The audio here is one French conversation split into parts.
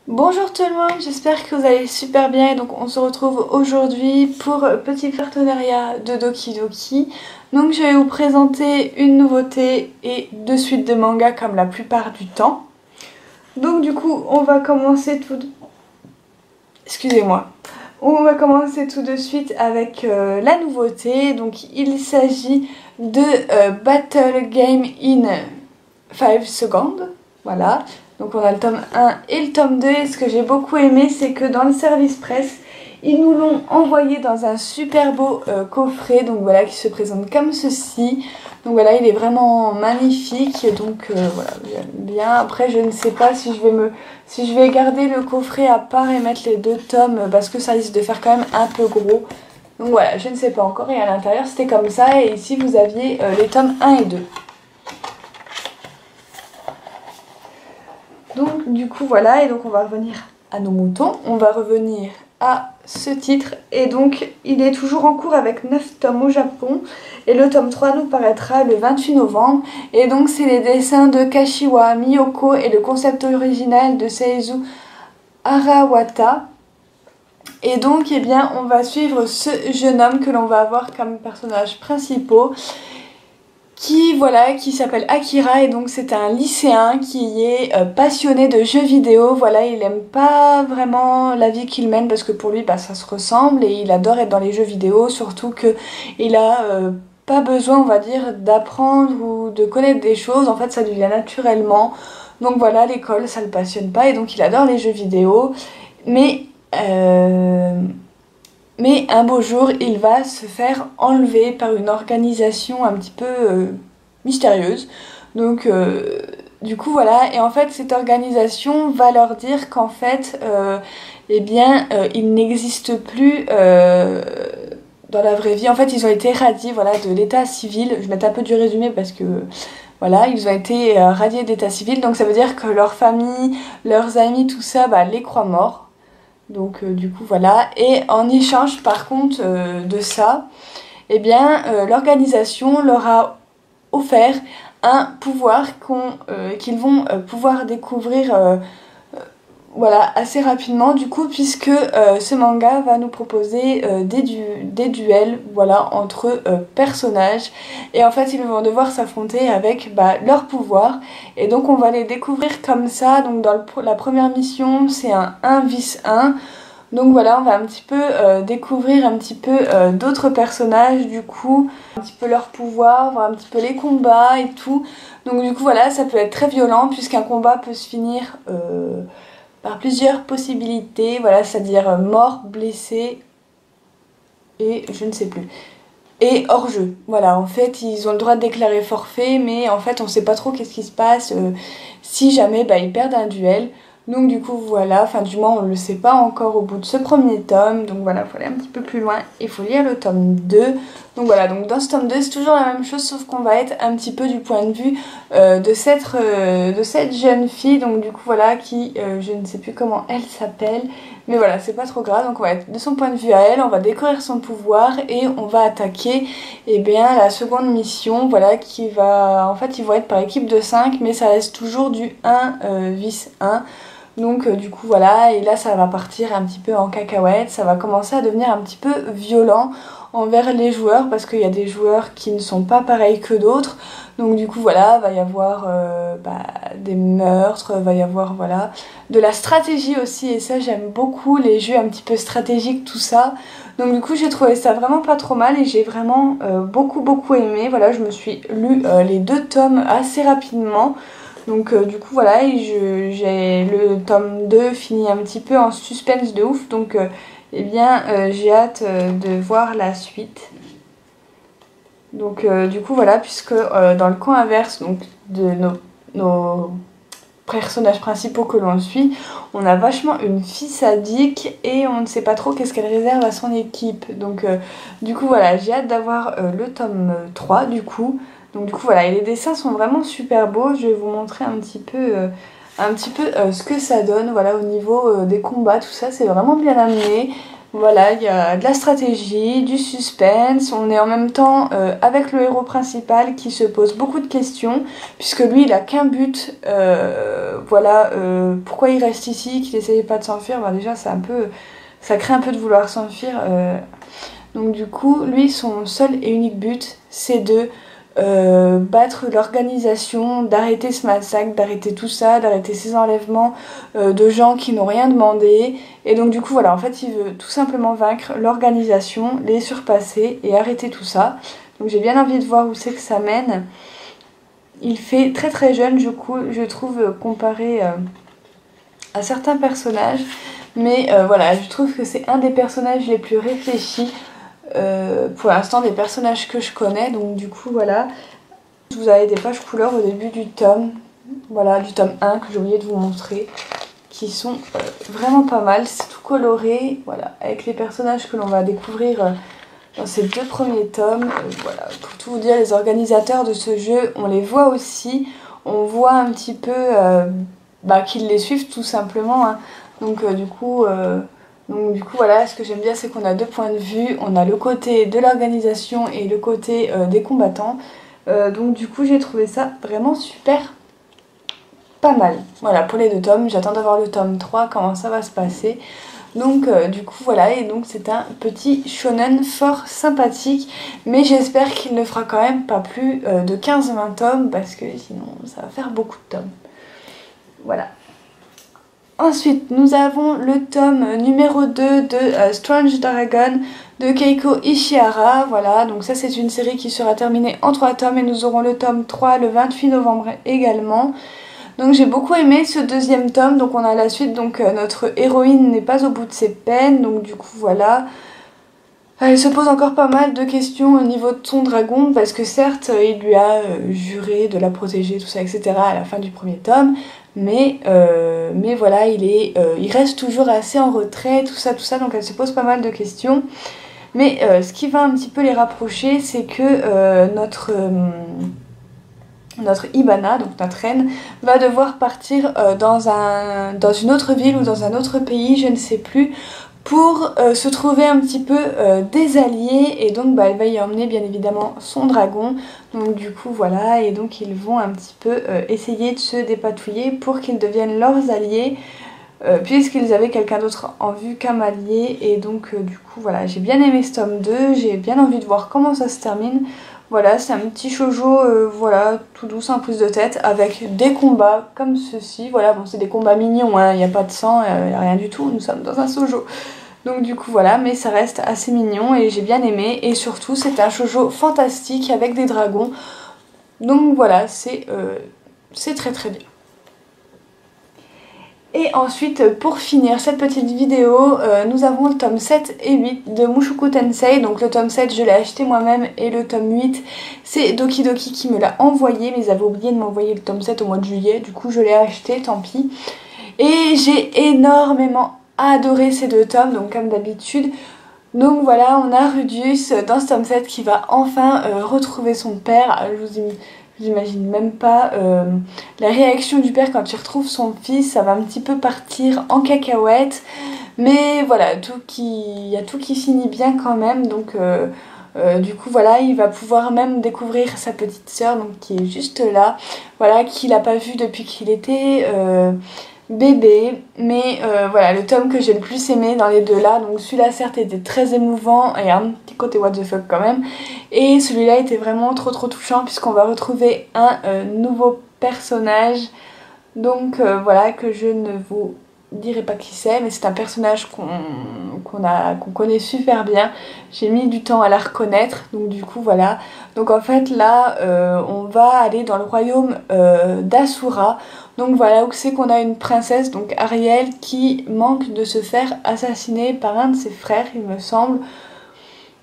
Bonjour tout le monde, j'espère que vous allez super bien. Donc on se retrouve aujourd'hui pour petit partenariat de Doki Doki. Donc je vais vous présenter une nouveauté et deux suites de mangas comme la plupart du temps. Donc du coup on va commencer Excusez-moi. On va commencer tout de suite avec la nouveauté. Donc il s'agit de Battle Game in 5 Seconds. Voilà. Donc on a le tome 1 et le tome 2. Et ce que j'ai beaucoup aimé, c'est que dans le service presse, ils nous l'ont envoyé dans un super beau coffret. Donc voilà, qui se présente comme ceci. Donc voilà, il est vraiment magnifique. Donc voilà, j'aime bien. Après, je ne sais pas si je vais garder le coffret à part et mettre les deux tomes, parce que ça risque de faire quand même un peu gros. Donc voilà, je ne sais pas encore. Et à l'intérieur, c'était comme ça. Et ici, vous aviez les tomes 1 et 2. Donc du coup voilà, et donc on va revenir à nos moutons, on va revenir à ce titre, et donc il est toujours en cours avec 9 tomes au Japon, et le tome 3 nous paraîtra le 28 novembre, et donc c'est les dessins de Kashiwa Miyoko et le concept original de Seizu Arawata. Et donc eh bien on va suivre ce jeune homme que l'on va avoir comme personnage principal, qui s'appelle Akira, et donc c'est un lycéen qui est passionné de jeux vidéo. Voilà, il aime pas vraiment la vie qu'il mène parce que pour lui ça se ressemble, et il adore être dans les jeux vidéo, surtout que il a pas besoin, on va dire, d'apprendre ou de connaître des choses. En fait ça lui vient naturellement. Donc voilà, l'école ça le passionne pas, et donc il adore les jeux vidéo, mais un beau jour, il va se faire enlever par une organisation un petit peu mystérieuse. Donc, du coup, voilà. Et en fait, cette organisation va leur dire qu'en fait, il n'existe plus dans la vraie vie. En fait, ils ont été radiés, voilà, de l'état civil. Je vais mettre un peu du résumé parce que, voilà, ils ont été radiés d'état civil. Donc, ça veut dire que leur famille, leurs amis, tout ça, les croient morts. Donc du coup voilà, et en échange par contre de ça, l'organisation leur a offert un pouvoir qu'ils vont pouvoir découvrir voilà, assez rapidement, du coup, puisque ce manga va nous proposer des duels, voilà, entre personnages, et en fait ils vont devoir s'affronter avec leur pouvoir, et donc on va les découvrir comme ça. Donc dans la première mission c'est un 1 vs 1. Donc voilà, on va un petit peu découvrir un petit peu d'autres personnages, du coup, un petit peu leur pouvoir, voir un petit peu les combats et tout. Donc du coup voilà, ça peut être très violent puisqu'un combat peut se finir par plusieurs possibilités, voilà, c'est-à-dire mort, blessé et je ne sais plus. Et hors jeu, voilà, en fait ils ont le droit de déclarer forfait, mais en fait on sait pas trop qu'est-ce qui se passe si jamais ils perdent un duel. Donc du coup voilà, enfin du moins on le sait pas encore au bout de ce premier tome, donc voilà, il faut aller un petit peu plus loin, il faut lire le tome 2. Donc voilà, donc dans ce tome 2 c'est toujours la même chose, sauf qu'on va être un petit peu du point de vue de cette jeune fille, donc du coup voilà, qui, je ne sais plus comment elle s'appelle, mais voilà, c'est pas trop grave. Donc on va être de son point de vue à elle, on va découvrir son pouvoir, et on va attaquer la seconde mission, voilà, qui va, en fait ils vont être par équipe de 5, mais ça reste toujours du 1 vs 1. Donc du coup voilà, et là ça va partir un petit peu en cacahuète, ça va commencer à devenir un petit peu violent envers les joueurs, parce qu'il y a des joueurs qui ne sont pas pareils que d'autres. Donc du coup voilà, va y avoir des meurtres, va y avoir voilà, de la stratégie aussi, et ça j'aime beaucoup, les jeux un petit peu stratégiques, tout ça. Donc du coup j'ai trouvé ça vraiment pas trop mal, et j'ai vraiment beaucoup aimé. Voilà, je me suis lu les deux tomes assez rapidement. Donc du coup voilà, j'ai le tome 2 fini un petit peu en suspense de ouf, donc j'ai hâte de voir la suite. Donc du coup voilà, puisque dans le camp inverse donc, de nos personnages principaux que l'on suit, on a vachement une fille sadique, et on ne sait pas trop qu'est-ce qu'elle réserve à son équipe. Donc du coup voilà, j'ai hâte d'avoir le tome 3 du coup. Donc du coup voilà, et les dessins sont vraiment super beaux. Je vais vous montrer un petit peu ce que ça donne, voilà, au niveau des combats, tout ça, c'est vraiment bien amené. Voilà, il y a de la stratégie, du suspense, on est en même temps avec le héros principal qui se pose beaucoup de questions, puisque lui il a qu'un but, voilà, pourquoi il reste ici, qu'il n'essaye pas de s'enfuir, ben déjà c'est un peu, ça crée un peu de vouloir s'enfuir, donc du coup lui son seul et unique but c'est de battre l'organisation, d'arrêter ce massacre, d'arrêter tout ça, d'arrêter ces enlèvements de gens qui n'ont rien demandé. Et donc du coup voilà, en fait il veut tout simplement vaincre l'organisation, les surpasser et arrêter tout ça. Donc j'ai bien envie de voir où c'est que ça mène. Il fait très très jeune je trouve comparé à certains personnages. Mais voilà, je trouve que c'est un des personnages les plus réfléchis. Pour l'instant des personnages que je connais, donc du coup voilà, vous avez des pages couleurs au début du tome, voilà, du tome 1 que j'ai oublié de vous montrer, qui sont vraiment pas mal, c'est tout coloré, voilà, avec les personnages que l'on va découvrir dans ces 2 premiers tomes. Voilà, pour tout vous dire, les organisateurs de ce jeu, on les voit aussi, on voit un petit peu qu'ils les suivent tout simplement, hein. Donc du coup voilà, ce que j'aime bien c'est qu'on a 2 points de vue, on a le côté de l'organisation et le côté des combattants. Donc du coup j'ai trouvé ça vraiment super pas mal. Voilà pour les 2 tomes, j'attends d'avoir le tome 3, comment ça va se passer. Donc du coup voilà, et donc c'est un petit shonen fort sympathique, mais j'espère qu'il ne fera quand même pas plus de 15-20 tomes parce que sinon ça va faire beaucoup de tomes. Voilà. Ensuite, nous avons le tome numéro 2 de Strange Dragon de Keiko Ishihara. Voilà, donc ça c'est une série qui sera terminée en 3 tomes et nous aurons le tome 3 le 28 novembre également. Donc j'ai beaucoup aimé ce 2e tome, donc on a la suite, donc notre héroïne n'est pas au bout de ses peines, donc du coup voilà. Elle se pose encore pas mal de questions au niveau de son dragon, parce que certes il lui a juré de la protéger, tout ça, etc. à la fin du 1er tome, mais voilà, il reste toujours assez en retrait, tout ça, donc elle se pose pas mal de questions. Mais ce qui va un petit peu les rapprocher, c'est que notre Ibana, donc notre reine, va devoir partir dans une autre ville ou dans un autre pays, je ne sais plus, pour se trouver un petit peu des alliés, et donc elle va y emmener bien évidemment son dragon. Donc du coup voilà, et donc ils vont un petit peu essayer de se dépatouiller pour qu'ils deviennent leurs alliés, puisqu'ils avaient quelqu'un d'autre en vue qu'un allié. Et donc du coup voilà, j'ai bien aimé ce tome 2, j'ai bien envie de voir comment ça se termine. Voilà, c'est un petit shoujo, voilà, tout doux, sans prise de tête, avec des combats comme ceci. Voilà, bon, c'est des combats mignons, hein, il n'y a pas de sang, il n'y a rien du tout, nous sommes dans un shoujo. Donc du coup voilà, mais ça reste assez mignon et j'ai bien aimé. Et surtout, c'est un shoujo fantastique avec des dragons. Donc voilà, c'est très très bien. Et ensuite, pour finir cette petite vidéo, nous avons le tome 7 et 8 de Mushoku Tensei. Donc le tome 7, je l'ai acheté moi-même, et le tome 8, c'est Doki Doki qui me l'a envoyé. Mais ils avaient oublié de m'envoyer le tome 7 au mois de juillet, du coup je l'ai acheté, tant pis. Et j'ai énormément adoré ces 2 tomes, donc comme d'habitude. Donc voilà, on a Rudius dans ce tome 7 qui va enfin retrouver son père. J'imagine même pas la réaction du père quand il retrouve son fils, ça va un petit peu partir en cacahuète. Mais voilà, il y a tout qui finit bien quand même, donc du coup voilà, il va pouvoir même découvrir sa petite sœur, donc qui est juste là, voilà, qu'il n'a pas vue depuis qu'il était bébé. Mais voilà, le tome que j'ai le plus aimé dans les 2 là, donc celui-là certes était très émouvant et un petit côté what the fuck quand même, et celui-là était vraiment trop touchant puisqu'on va retrouver un nouveau personnage. Donc voilà, que je ne vous dirai pas qui c'est, mais c'est un personnage qu'on connaît super bien. J'ai mis du temps à la reconnaître, donc du coup voilà. Donc en fait là on va aller dans le royaume d'Asura. Donc voilà, où c'est qu'on a une princesse, donc Ariel, qui manque de se faire assassiner par un de ses frères, il me semble.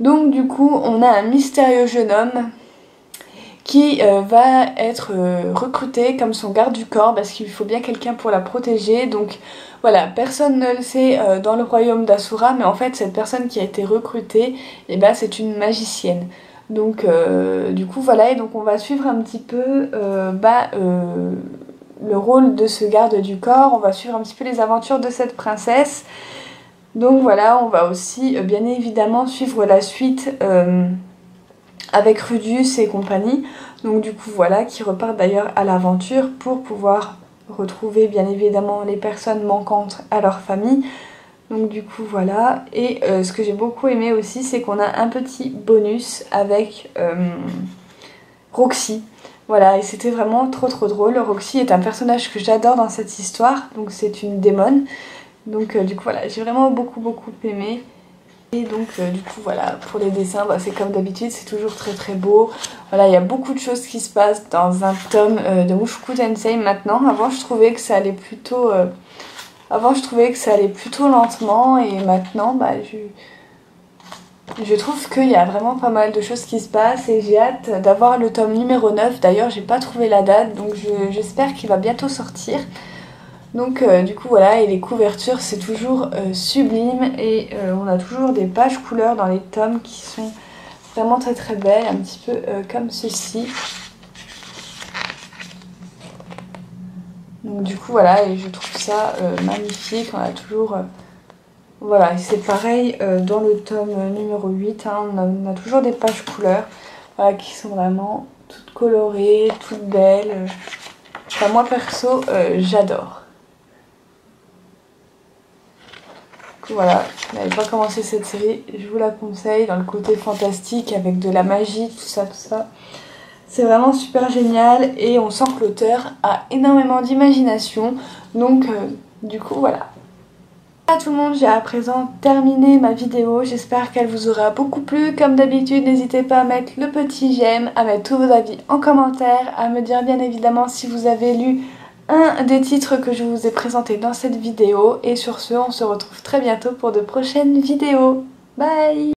Donc du coup on a un mystérieux jeune homme qui va être recruté comme son garde du corps, parce qu'il faut bien quelqu'un pour la protéger. Donc voilà, personne ne le sait dans le royaume d'Asura, mais en fait cette personne qui a été recrutée, eh ben, c'est une magicienne. Donc du coup voilà, et donc on va suivre un petit peu le rôle de ce garde du corps, on va suivre un petit peu les aventures de cette princesse. Donc voilà, on va aussi bien évidemment suivre la suite avec Rudius et compagnie. Donc du coup voilà, qui repartent d'ailleurs à l'aventure pour pouvoir retrouver bien évidemment les personnes manquantes à leur famille. Donc du coup voilà, et ce que j'ai beaucoup aimé aussi, c'est qu'on a un petit bonus avec Roxy. Voilà, et c'était vraiment trop drôle. Roxy est un personnage que j'adore dans cette histoire, donc c'est une démone. Donc du coup voilà, j'ai vraiment beaucoup aimé. Et donc du coup voilà, pour les dessins, bah, c'est comme d'habitude, c'est toujours très beau. Voilà, il y a beaucoup de choses qui se passent dans un tome de Mushoku Tensei maintenant. Avant je trouvais que ça allait plutôt... lentement, et maintenant bah, je trouve qu'il y a vraiment pas mal de choses qui se passent et j'ai hâte d'avoir le tome numéro 9. D'ailleurs j'ai pas trouvé la date, donc j'espère qu'il va bientôt sortir. Donc du coup voilà, et les couvertures c'est toujours sublime, et on a toujours des pages couleurs dans les tomes qui sont vraiment très belles, un petit peu comme ceci. Donc du coup voilà, et je trouve ça magnifique. On a toujours... voilà, et c'est pareil dans le tome numéro 8, hein, on a toujours des pages couleurs, voilà, qui sont vraiment toutes colorées, toutes belles. Enfin moi perso j'adore. Voilà, vous n'avez pas commencé cette série, je vous la conseille, dans le côté fantastique avec de la magie, tout ça. C'est vraiment super génial, et on sent que l'auteur a énormément d'imagination, donc du coup voilà. Voilà tout le monde, j'ai à présent terminé ma vidéo, j'espère qu'elle vous aura beaucoup plu. Comme d'habitude, n'hésitez pas à mettre le petit j'aime, à mettre tous vos avis en commentaire, à me dire bien évidemment si vous avez lu un des titres que je vous ai présentés dans cette vidéo. Et sur ce, on se retrouve très bientôt pour de prochaines vidéos. Bye!